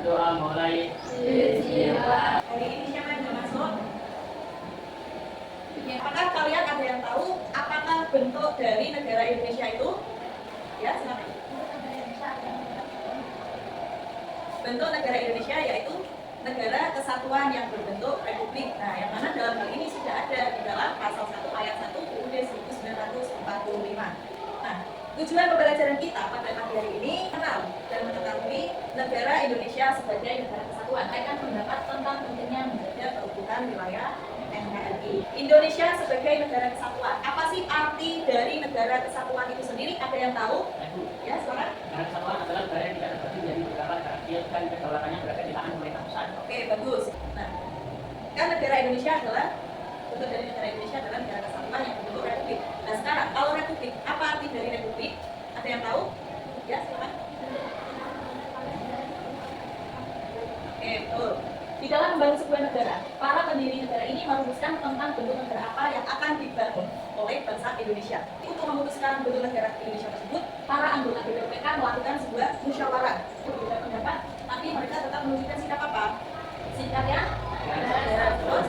Doa mulai. Bismillah. Hari ini siapa yang masuk? Apakah kalian ada yang tahu apakah bentuk dari negara Indonesia itu? Ya, silakan. Bentuk negara Indonesia yaitu negara kesatuan yang berbentuk republik. Nah, yang mana dalam hal ini sudah ada di dalam pasal 1 ayat 1 UUD 1945. Nah, tujuan pembelajaran kita pada pagi hari ini kenal dan mengetahui negara Indonesia sebagai negara kesatuan. Akan pendapat tentang pentingnya menjaga keutuhan wilayah NKRI. Indonesia sebagai negara kesatuan. Apa sih arti dari negara kesatuan itu sendiri? Ada yang tahu? Ya, silakan. Negara kesatuan adalah negara yang tidak terbagi menjadi beberapa negara kecil dan kedaulatannya berada di tangan pemerintah pusat. Oke, bagus. Nah, kan negara Indonesia adalah bentuk dari negara Indonesia adalah negara kesatuan yang berbentuk republik. Nah, sekarang kalau republik, apa arti dari republik? Ada yang tahu? Ya, silakan. Oke, betul. Di dalam membangun sebuah negara, para pendiri negara ini merumuskan tentang bentuk negara apa yang akan dibangun oleh bangsa Indonesia. Untuk memutuskan bentuk negara Indonesia tersebut, para anggota BPUPK melakukan sebuah musyawarah berbeda pendapat, tapi mereka tetap menunjukkan sikap apa? Sikapnya? Terus?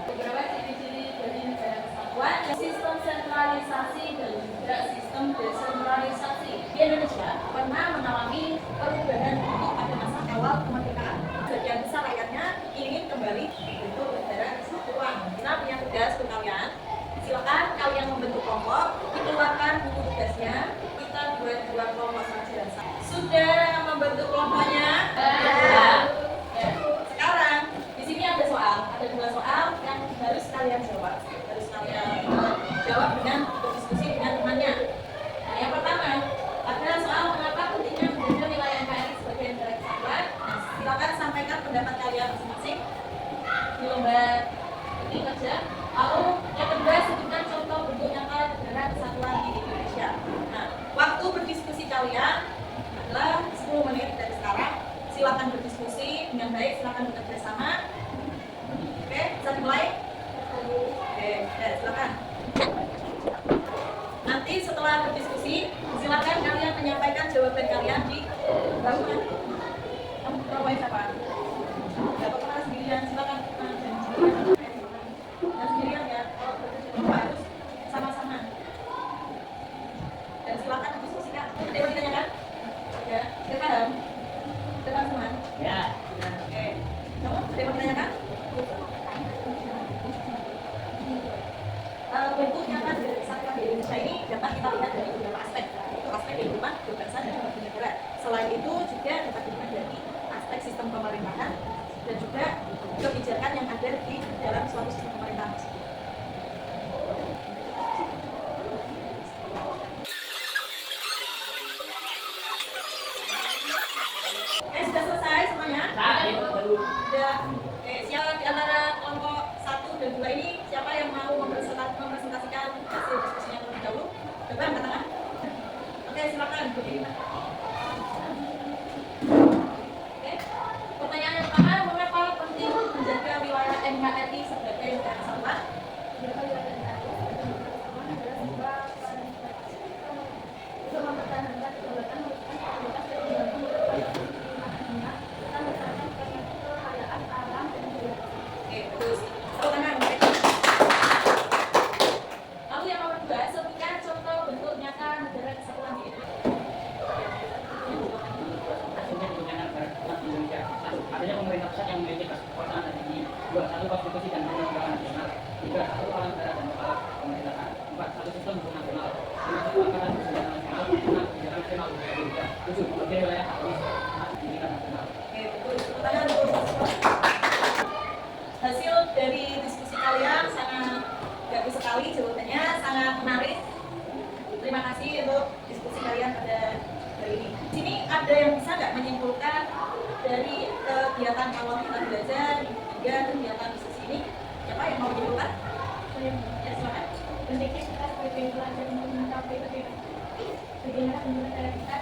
Beberapa ciri-ciri dari negara kesatuan, sistem sentralisasi dan juga sistem desentralisasi. Di Indonesia pernah mengalami perubahan bentuk pada masa awal kemerdekaan. Sebagian besar rakyatnya ingin kembali bentuk negara kesatuan. Kita punya tugas untuk kalian. Silakan kalian membentuk kelompok, dikeluarkan buku tugasnya. Kita buat dua kelompok saja. Sudah membentuk kelompoknya? Ya. Sekarang di sini ada soal, ada dua soal yang harus kalian jawab. Harus kalian jawab dengan berdiskusi dengan temannya. Nah, yang pertama ada soal kenapa pentingnya menjaga wilayah NKRI sebagai negara kesatuan. Nah, silakan sampaikan pendapat kalian masing-masing di lomba ini kerja. Lalu yang kedua sebutkan contoh bentuk nyata negara kesatuan di Indonesia. Nah, waktu berdiskusi kalian adalah 10 menit dari sekarang. Silakan berdiskusi dengan baik, silakan bekerja sama. Oke, bisa dimulai? Oke, silakan. Nanti setelah berdiskusi, silakan kalian menyampaikan jawaban kalian di bangunan. Kamu bawain siapa? Gak apa-apa sendirian, silakan. Dan sendirian ya, kalau berdiskusi harus sama-sama. Dan silakan diskusikan. Ada yang ditanyakan? Ya, kita paham? Kita paham semua? Ya. Oke. Kamu ada yang ditanyakan? Bentuk nyata dari kesatuan di Indonesia ini dapat kita lihat dari beberapa aspek. Itu aspek kehidupan berbangsa dan bernegara. Selain itu juga dapat dilihat dari aspek sistem pemerintahan dan juga kebijakan yang ada di dalam suatu sistem pemerintahan. Sudah selesai semuanya? Sudah. Siapa di antara kelompok 1 dan 2 ini siapa yang mau mempresentasikan hasil diskusinya terlebih dahulu? Depan ke tengah. Oke, silakan berdiri. Oke. Pertanyaan yang pertama, mengapa penting menjaga wilayah NKRI sebagai negara kesatuan? Untuk mempertahankan kedaulatan lalu yang nomor 2, sebutkan contoh bentuk nyata negara kesatuan di Indonesia. Adanya pemerintah pusat yang memiliki kekuasaan dan tinggi. 2. Satu konstitusi dan undang-undang nasional. 3. Satu kepala negara dan kepala pemerintahan. 4. Satu sistem hukum nasional. 5. Satu anggaran persenjataan nasional. 6. Kebijakan nasional untuk Indonesia. 7. Pembagian wilayah akademis. 8. Pendidikan nasional. Oke, betul. Pertanyaan betul. Hasil dari diskusi kalian sangat bagus sekali, jawabannya sangat menarik. Terima kasih untuk diskusi kalian pada hari ini. Di sini ada yang bisa nggak menyimpulkan dari kegiatan awal kita belajar hingga kegiatan diskusi ini? Siapa yang mau menyimpulkan? Ya, silakan. Pentingnya kita sebagai pelajar untuk mencapai bagaimana negara kita